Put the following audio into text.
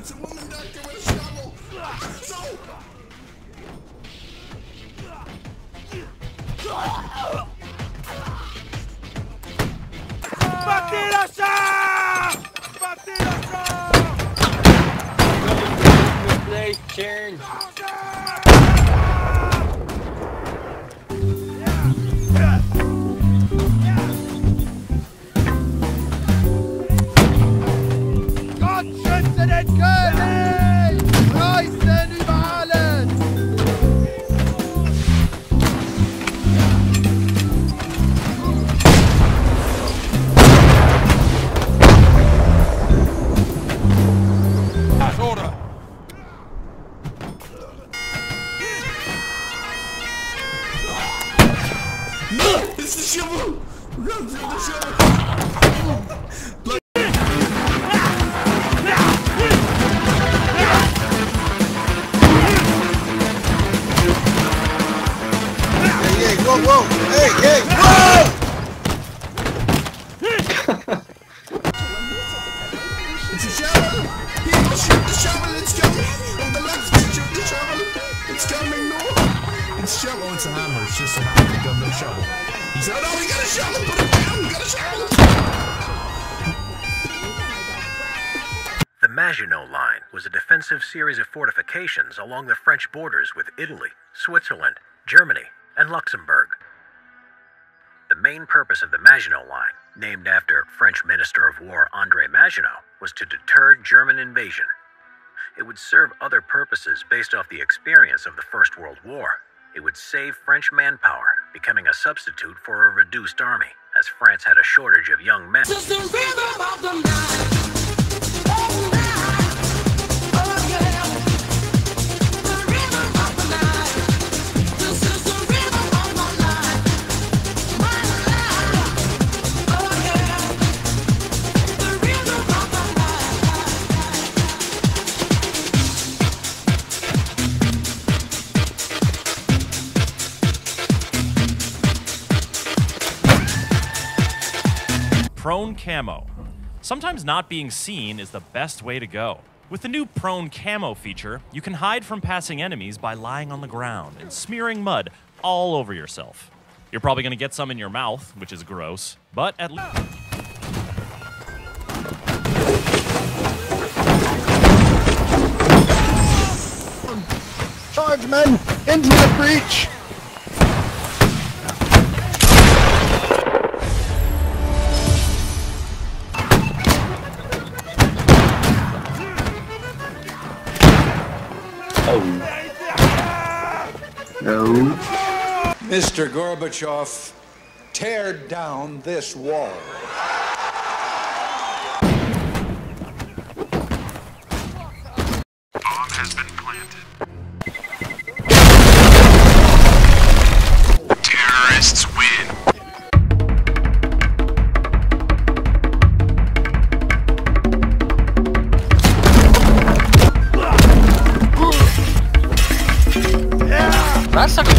It's a woman doctor with a shovel. So. Change. Gott schütze den König! Preußen über alles! Order! It's the shovel! Run for the shovel! Hey, whoa, whoa! Hey, whoa! It's a shovel! People shoot the shovel, it's coming! On the left, shoot the shovel! It's coming north! It's a shovel, it's a hammer, it's just a hammer, you got no shovel. He said, oh, we got a shovel, put it down, we got a shovel! The Maginot Line was a defensive series of fortifications along the French borders with Italy, Switzerland, Germany, and Luxembourg. The main purpose of the Maginot Line, named after French Minister of War André Maginot, was to deter German invasion. It would serve other purposes based off the experience of the First World War. It would save French manpower, becoming a substitute for a reduced army, as France had a shortage of young men. Just the rhythm of the night. Oh, night. Oh, yeah. The rhythm of the night. This is the rhythm of my life. My life. Oh, yeah. The rhythm of my Prone Camo. Sometimes not being seen is the best way to go. With the new Prone Camo feature, you can hide from passing enemies by lying on the ground and smearing mud all over yourself. You're probably going to get some in your mouth, which is gross, but at least... Charge, men! Into the breach! No. Mr. Gorbachev, tear down this wall. Bomb has been planted. Terrorists win. That sucker